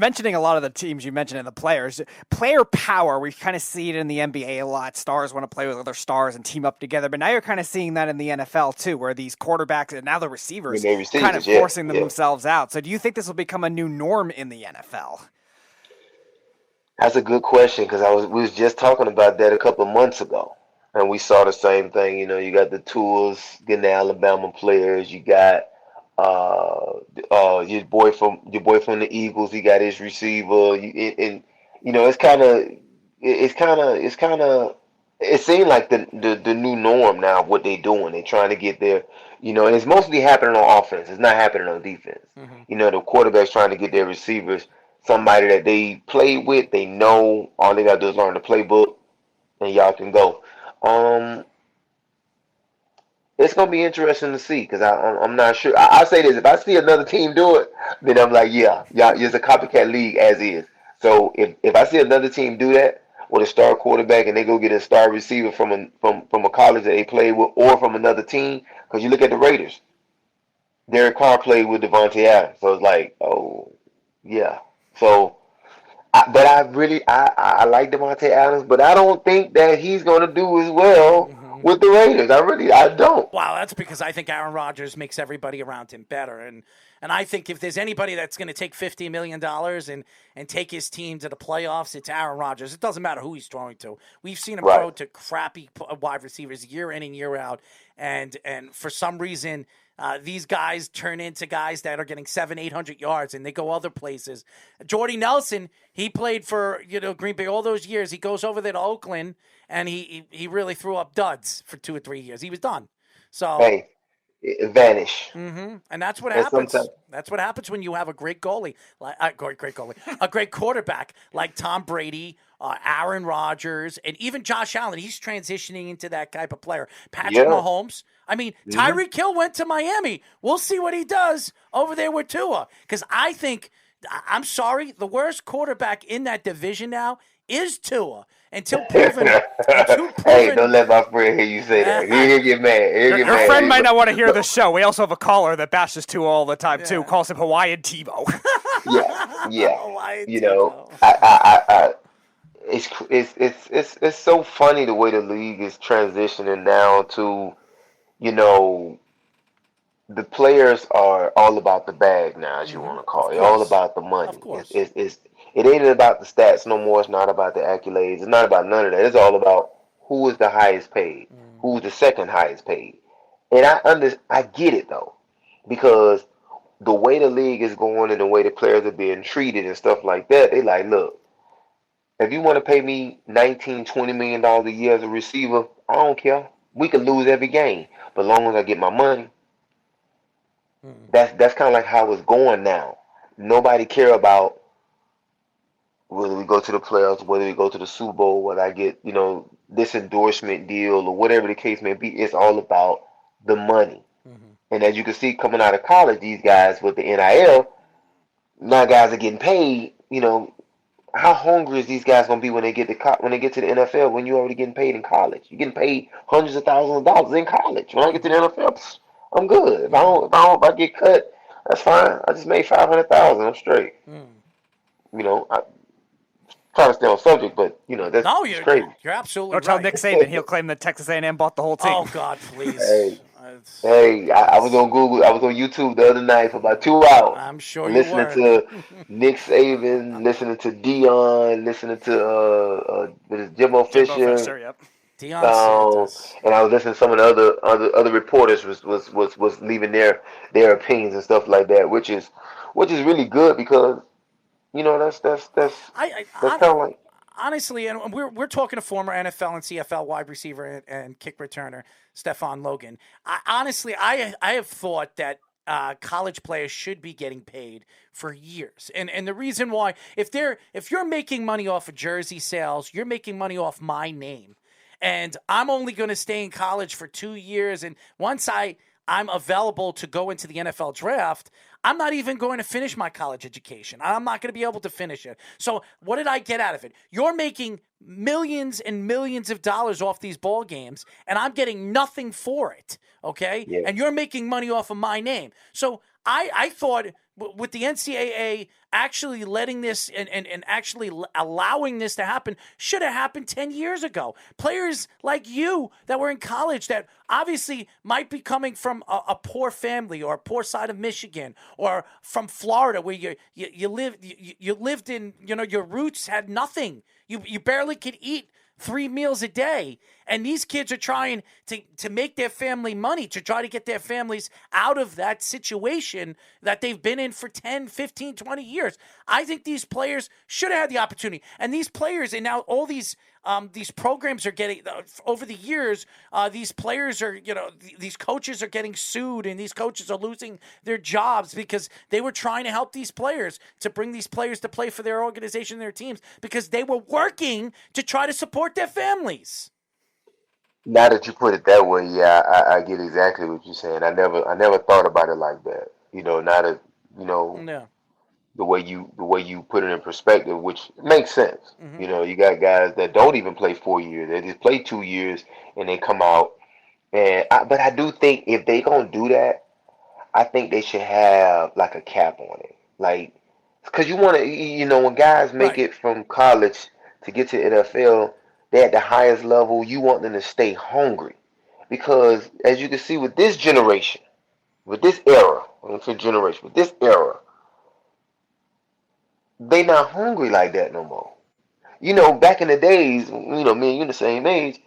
mentioning a lot of the teams you mentioned and the players. Player power, we kind of see it in the NBA a lot. Stars want to play with other stars and team up together. But now you're kind of seeing that in the NFL too, where these quarterbacks and now the receivers kind of forcing themselves out. So do you think this will become a new norm in the NFL? That's a good question because we was just talking about that a couple of months ago, and we saw the same thing. You got the Tours getting the Alabama players. You got your boy from the Eagles. He got his receiver. And it seemed like the new norm now of what they're doing. They're trying to get there. And it's mostly happening on offense. It's not happening on defense. Mm-hmm. The quarterback's trying to get their receivers somebody that they played with, they know all they gotta do is learn the playbook, and y'all can go. It's gonna be interesting to see because I'm not sure. I say this: if I see another team do it, then I'm like, yeah, it's a copycat league as is. So if I see another team do that with a star quarterback and they go get a star receiver from a college that they played with or from another team, because you look at the Raiders, Derek Carr played with Devontae Adams, so it's like, oh yeah. So, but I like Devontae Adams, but I don't think that he's going to do as well with the Raiders. I don't. Wow, that's because I think Aaron Rodgers makes everybody around him better, and I think if there's anybody that's going to take $50 million and take his team to the playoffs, it's Aaron Rodgers. It doesn't matter who he's throwing to. We've seen him throw to crappy wide receivers year in and year out, and for some reason. These guys turn into guys that are getting 700-800 yards, and they go other places. Jordy Nelson, he played for Green Bay all those years. He goes over there to Oakland, and he really threw up duds for 2 or 3 years. He was done. So vanish. Mm-hmm. And that's what happens. That's what happens when you have a great goalie, a great quarterback like Tom Brady, Aaron Rodgers, and even Josh Allen. He's transitioning into that type of player. Patrick Mahomes. I mean, Tyreek Hill went to Miami. We'll see what he does over there with Tua. Because I think, I'm sorry, the worst quarterback in that division now is Tua. Until proven. Hey, don't let my friend hear you say that. He'll get mad. Your friend might not want to hear the show. We also have a caller that bashes Tua all the time too. Calls him Hawaiian Tebow. Hawaiian Tebow. It's so funny the way the league is transitioning now to, the players are all about the bag now, as you want to call it. All about the money. Of course. It ain't about the stats no more. It's not about the accolades. It's not about none of that. It's all about who is the highest paid, who's the second highest paid. And I get it though, because the way the league is going and the way the players are being treated and stuff like that, they like, look, if you want to pay me $19-20 million a year as a receiver, I don't care. We could lose every game, but as long as I get my money, that's kind of like how it's going now. Nobody care about whether we go to the playoffs, whether we go to the Super Bowl, whether I get, this endorsement deal or whatever the case may be. It's all about the money. And as you can see coming out of college, these guys with the NIL, now guys are getting paid. How hungry is these guys gonna be when they get to the NFL? When you're already getting paid in college, you're getting paid hundreds of thousands of dollars in college. When I get to the NFL, I'm good. If I get cut, that's fine. I just made $500,000. I'm straight. I trying to stay on subject, but that's crazy. You're absolutely right. Don't tell Nick Saban. He'll claim that Texas A&M bought the whole team. Oh God, please. Hey, I was on Google. I was on YouTube the other night for about 2 hours. I'm sure listening to Nick Saban, listening to Dion, listening to Jimbo Fisher. Yep. Dion Sanders. And I was listening to some of the other reporters was leaving their opinions and stuff like that, which is really good because that's kind of like. Honestly, and we're talking to former NFL and CFL wide receiver and kick returner Stefan Logan. I have thought that college players should be getting paid for years, and the reason why, if you're making money off of jersey sales, you're making money off my name, and I'm only going to stay in college for 2 years, and once I'm available to go into the NFL draft, I'm not even going to finish my college education. I'm not going to be able to finish it. So what did I get out of it? You're making millions and millions of dollars off these ball games, and I'm getting nothing for it, okay? Yeah. And you're making money off of my name. So I thought with the NCAA actually letting this and actually allowing this to happen should have happened 10 years ago. Players like you that were in college that obviously might be coming from a poor family or a poor side of Michigan or from Florida where you lived in, your roots had nothing. You barely could eat 3 meals a day. And these kids are trying to make their family money, to try to get their families out of that situation that they've been in for 10, 15, 20 years. I think these players should have had the opportunity. And these players, and now all these programs are getting, over the years, these players are, these coaches are getting sued and these coaches are losing their jobs because they were trying to help these players, to bring these players to play for their organization, their teams, because they were working to try to support their families. Now that you put it that way, yeah, I get exactly what you're saying. I never thought about it like that. Now that Yeah. the way you put it in perspective, which makes sense. Mm-hmm. You got guys that don't even play 4 years; they just play 2 years and they come out. But I do think if they gonna do that, I think they should have like a cap on it, like because you want to, when guys make Right. it from college to get to NFL, they're at the highest level. You want them to stay hungry because, as you can see with this generation, with this era, I don't say generation, with this era, they not hungry like that no more. Back in the days, me and you the same age.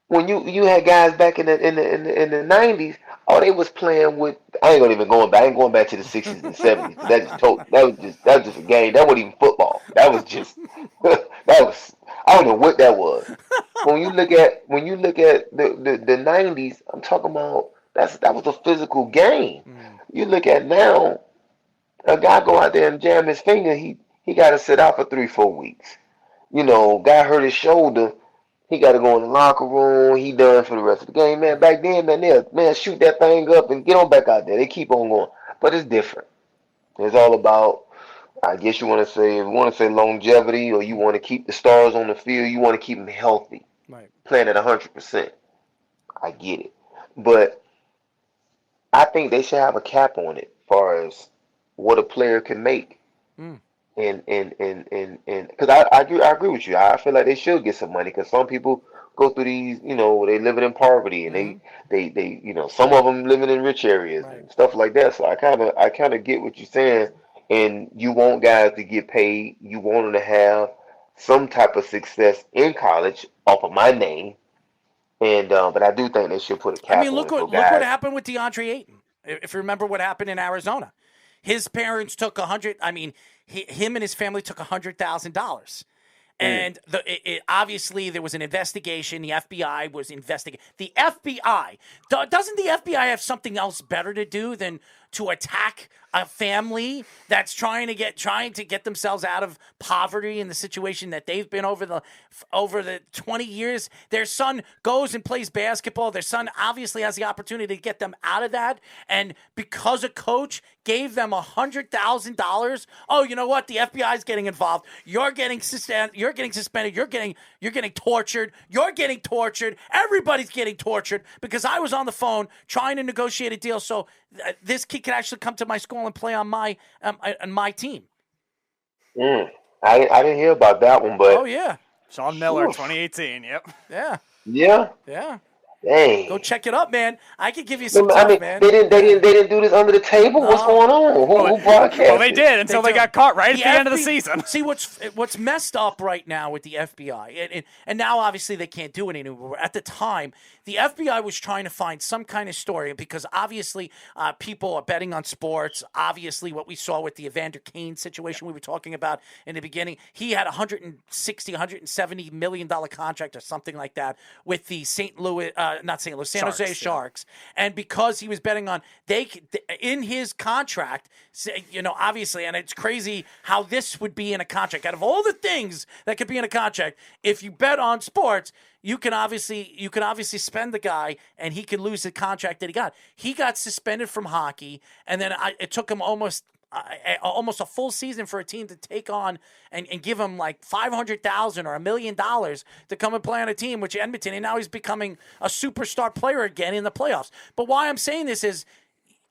When you had guys back in the 90s, oh, they was playing with. I ain't gonna even going back. I ain't going back to the 60s and 70s. That was just a game. That wasn't even football. That was just that was. I don't know what that was. When you look at the 90s, I'm talking about that was a physical game. Mm. You look at now, a guy go out there and jam his finger, he got to sit out for 3-4 weeks. Guy hurt his shoulder, he got to go in the locker room. He done for the rest of the game, man. Back then, man, shoot that thing up and get on back out there. They keep on going, but it's different. It's all about, I guess you want to say longevity, or you want to keep the stars on the field. You want to keep them healthy, Right. playing at 100%. I get it, but I think they should have a cap on it, as far as what a player can make. Mm. And because I agree with you. I feel like they should get some money because some people go through these, they living in poverty and Mm-hmm. they some of them living in rich areas Right. and stuff like that. So I kind of get what you're saying. And you want guys to get paid. You want them to have some type of success in college off of my name. And but I do think they should put a I cap mean, on look it so what guys. happened with DeAndre Ayton. If you remember what happened in Arizona, his parents took 100. I mean, him and his family took $100,000. Mm, And obviously there was an investigation. The FBI was investigating. The FBI doesn't the FBI have something else better to do than to attack a family that's trying to get themselves out of poverty in the situation that they've been over the 20 years? Their son goes and plays basketball. Their son obviously has the opportunity to get them out of that, and because a coach gave them $100,000, oh, you know what? The FBI is getting involved. You're getting suspended. You're getting tortured. You're getting tortured. Everybody's getting tortured because I was on the phone trying to negotiate a deal so this kid could actually come to my school and play on my team. mm. I didn't hear about that one, Oh but yeah, Sean Miller, oof, 2018. Yep. yeah, yeah, yeah. Go dang. check it up, man. I could give you some I stuff, mean, man. they didn't do this under the table. What's No. going on? Who Well, broadcast they it? did until they do. got caught right at the end of the FB season. See what's messed up right now with the FBI, and now obviously they can't do it anymore. At the time, the FBI was trying to find some kind of story because obviously people are betting on sports. Obviously, what we saw with the Evander Kane situation we were talking about in the beginning, he had $170 million contract or something like that with the San Jose Sharks, yeah. Sharks, and because he was betting on in his contract, obviously, and it's crazy how this would be in a contract. Out of all the things that could be in a contract, if you bet on sports, you can obviously spend the guy, and he could lose the contract that he got. He got suspended from hockey, and then it took him almost a full season for a team to take on and give him like $500,000 or $1 million to come and play on a team, which Edmonton, and now he's becoming a superstar player again in the playoffs. But why I'm saying this is,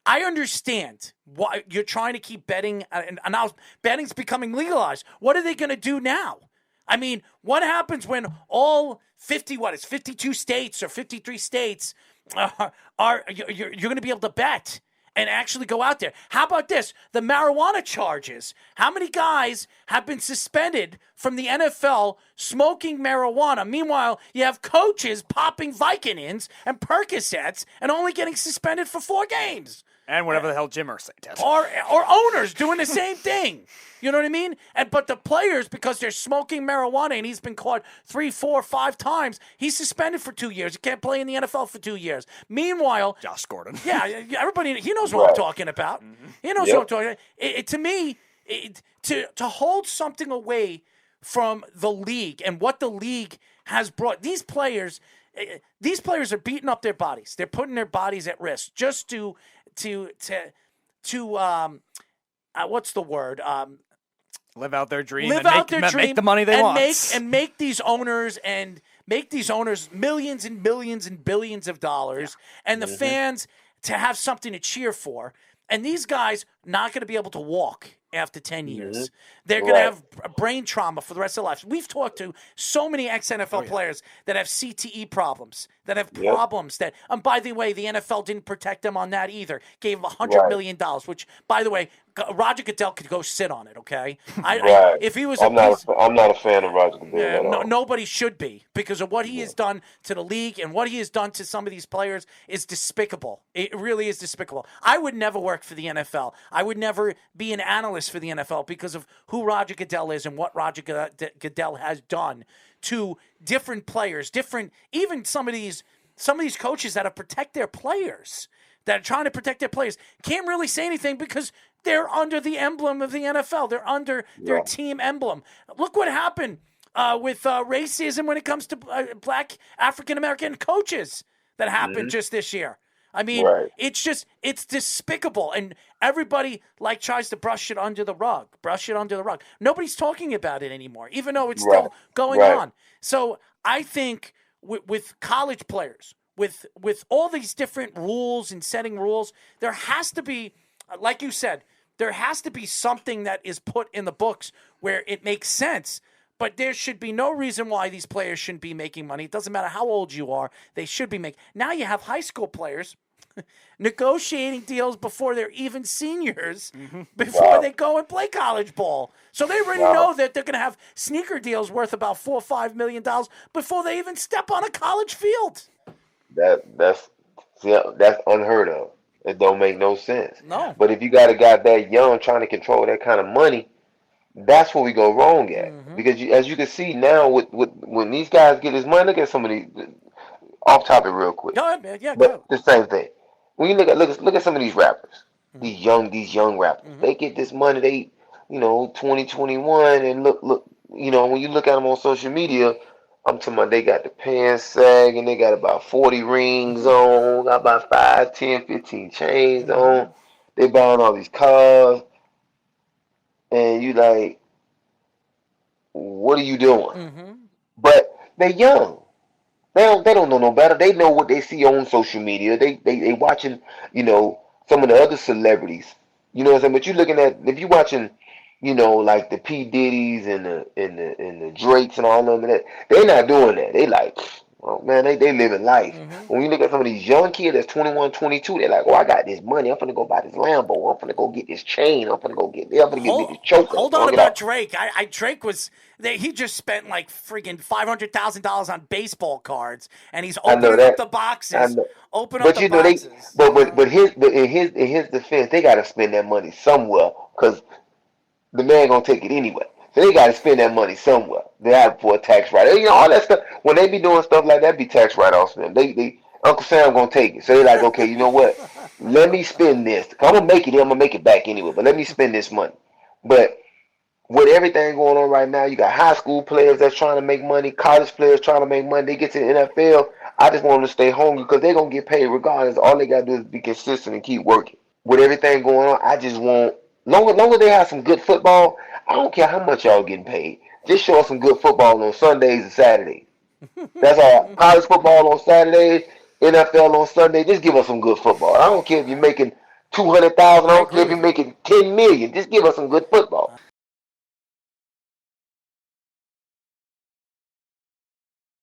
I understand why you're trying to keep betting, and now betting's becoming legalized. What are they going to do now? I mean, what happens when all 52 states or 53 states you're going to be able to bet and actually go out there? How about this? The marijuana charges. How many guys have been suspended from the NFL smoking marijuana? Meanwhile, you have coaches popping Vicodins and Percocets and only getting suspended for 4 games. And whatever the hell Jim Irsay did. Or owners doing the same thing. You know what I mean? But the players, because they're smoking marijuana and he's been caught 3, 4, 5 times, he's suspended for 2 years. He can't play in the NFL for 2 years. Meanwhile, Josh Gordon. Yeah, everybody, he knows what I'm talking about. Mm-hmm. He knows what I'm talking about. To me, to hold something away from the league and what the league has brought, these players are beating up their bodies. They're putting their bodies at risk just to what's the word? Live out their dream. Make the money they want. And make these owners millions and millions and billions of dollars, and the fans to have something to cheer for. And these guys not going to be able to walk after 10 years. They're going to have brain trauma for the rest of their lives. We've talked to so many ex-NFL players that have CTE problems, that have problems that, and by the way, the NFL didn't protect them on that either. Gave them $100 million, which, by the way, Roger Goodell could go sit on it, okay? If he was I'm not a fan of Roger Goodell at all. Nobody should be, because of what he has done to the league and what he has done to some of these players is despicable. It really is despicable. I would never work for the NFL. I would never be an analyst for the NFL because of who Roger Goodell is and what Roger Goodell has done to different players, even some of these coaches that protect their players, that are trying to protect their players, can't really say anything because they're under the emblem of the NFL. They're under their team emblem. Look what happened with racism when it comes to black African-American coaches that happened just this year. I mean, it's despicable. And everybody tries to brush it under the rug. Nobody's talking about it anymore, even though it's still going on. So I think with college players, with all these different rules and setting rules, there has to be, like you said, there has to be something that is put in the books where it makes sense. But there should be no reason why these players shouldn't be making money. It doesn't matter how old you are. They should be making. Now you have high school players negotiating deals before they're even seniors, before they go and play college ball. So they already know that they're going to have sneaker deals worth about $4 or $5 million before they even step on a college field. That's unheard of. It don't make no sense. No. But if you got a guy that young trying to control that kind of money, that's where we go wrong at. Because as you can see now, with when these guys get this money, look at some of these. Off topic, real quick. Go ahead, man. Yeah, but the same thing. When you look at some of these rappers, these young rappers, they get this money. They 2021, and look. When you look at them on social media, I'm talking about they got the pants sag and they got about 40 rings on, got about 5, 10, 15 chains on. They buying all these cars, and you like, what are you doing? But they're young. They don't know no better. They know what they see on social media. They watching, some of the other celebrities. You know what I'm saying? But you're looking at, if you're watching, like the P. Diddy's and the Drakes and all of them, they're not doing that. They like, oh man, they living life. When you look at some of these young kids that's 21, 22, they're like, oh, I got this money. I'm finna go buy this Lambo. I'm finna go get this chain. I'm finna go get this. I'm finna get this choker. Hold on about Drake. Drake was, he just spent like freaking $500,000 on baseball cards, and he's opening up the boxes. But in his defense, they gotta spend that money somewhere because the man gonna take it anyway. So they got to spend that money somewhere. They have for a tax write-off. All that stuff. When they be doing stuff like that, be tax write-offs for them. They Uncle Sam gonna take it. So they're like, okay, you know what? Let me spend this. I'm gonna make it. I'm gonna make it back anyway. But let me spend this money. But with everything going on right now, you got high school players that's trying to make money, college players trying to make money. They get to the NFL. I just want them to stay home because they're gonna get paid regardless. All they gotta do is be consistent and keep working. With everything going on, I just want long as they have some good football. I don't care how much y'all getting paid. Just show us some good football on Sundays and Saturdays. That's all. College football on Saturdays, NFL on Sunday. Just give us some good football. I don't care if you're making 200,000. I don't care if agree you're with you. making 10 million. Just give us some good football.